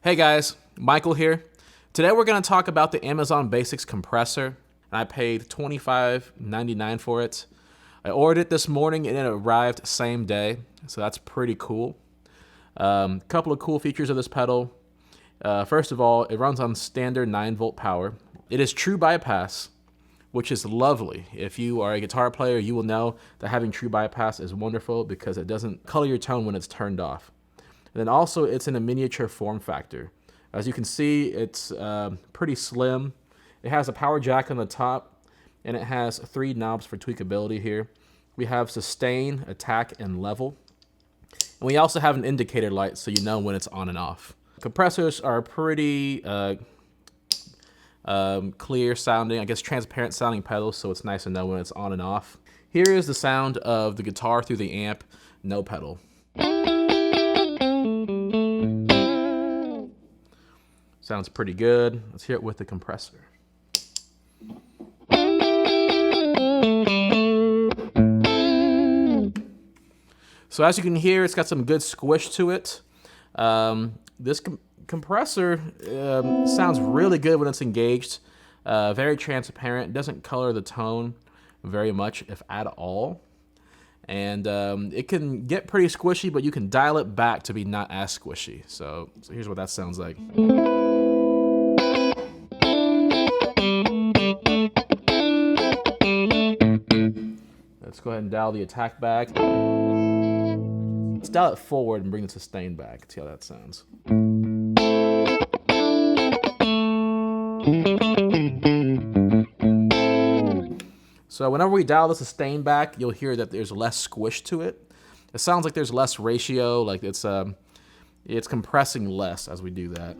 Hey guys, Michael here. Today we're going to talk about the Amazon Basics compressor. I paid $25.99 for it. I ordered it this morning and it arrived same day, so that's pretty cool. A couple of cool features of this pedal. First of all, it runs on standard 9-volt power. It is true bypass, which is lovely. If you are a guitar player, you will know that having true bypass is wonderful because it doesn't color your tone when it's turned off. And then also, it's in a miniature form factor. As you can see, it's pretty slim. It has a power jack on the top, and it has 3 knobs for tweakability here. We have sustain, attack, and level. And we also have an indicator light so you know when it's on and off. Compressors are pretty clear sounding, I guess transparent sounding pedals, so it's nice to know when it's on and off. Here is the sound of the guitar through the amp, no pedal. Sounds pretty good. Let's hear it with the compressor. So as you can hear, it's got some good squish to it. This compressor sounds really good when it's engaged. Very transparent. Doesn't color the tone very much, if at all. And it can get pretty squishy, but you can dial it back to be not as squishy. So here's what that sounds like. Let's go ahead and dial the attack back. Let's dial it forward and bring the sustain back. See how that sounds. So whenever we dial the sustain back, you'll hear that there's less squish to it. It sounds like there's less ratio, like it's compressing less as we do that.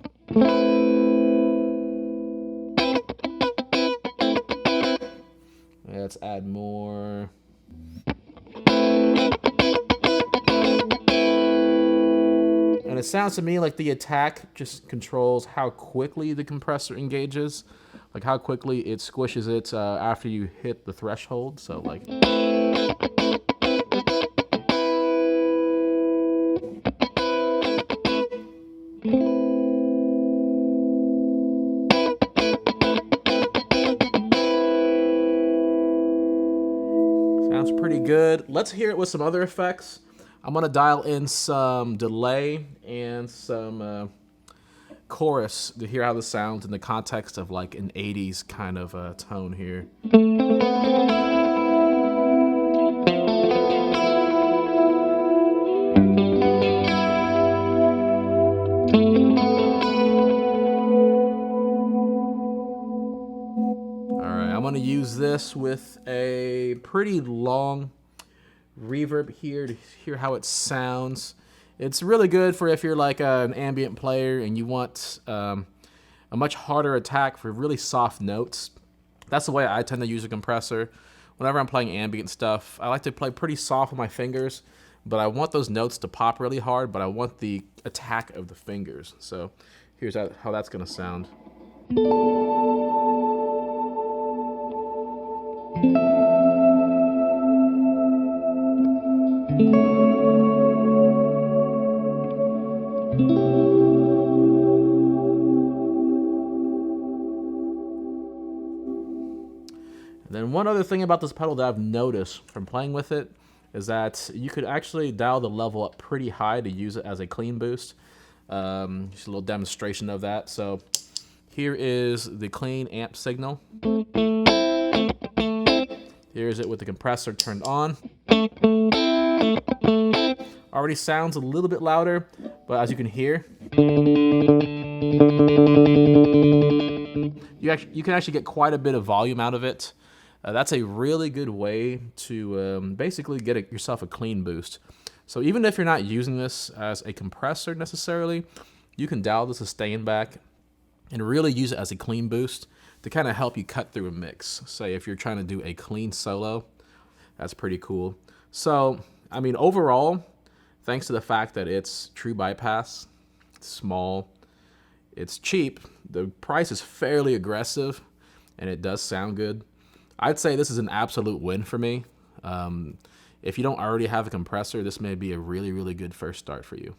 Let's add more. And it sounds to me like the attack just controls how quickly the compressor engages, like how quickly it squishes it after you hit the threshold. So like. Sounds pretty good. Let's hear it with some other effects. I'm gonna dial in some delay and some chorus to hear how this sounds in the context of like an 80s kind of tone here. Alright, I'm gonna use this with a pretty long reverb here to hear how it sounds. It's really good for if you're like an ambient player and you want a much harder attack for really soft notes. That's the way I tend to use a compressor. Whenever I'm playing ambient stuff, I like to play pretty soft with my fingers, but I want those notes to pop really hard, but I want the attack of the fingers. So here's how that's gonna sound. And then one other thing about this pedal that I've noticed from playing with it is that you could actually dial the level up pretty high to use it as a clean boost. Just a little demonstration of that. So here is the clean amp signal. Here's it with the compressor turned on. Already sounds a little bit louder, but as you can hear, you can actually get quite a bit of volume out of it. That's a really good way to basically get yourself a clean boost. So even if you're not using this as a compressor necessarily, you can dial the sustain back and really use it as a clean boost to kind of help you cut through a mix. Say if you're trying to do a clean solo, that's pretty cool. So, I mean, overall, thanks to the fact that it's true bypass, it's small, it's cheap, the price is fairly aggressive, and it does sound good. I'd say this is an absolute win for me. If you don't already have a compressor, this may be a really, really good first start for you.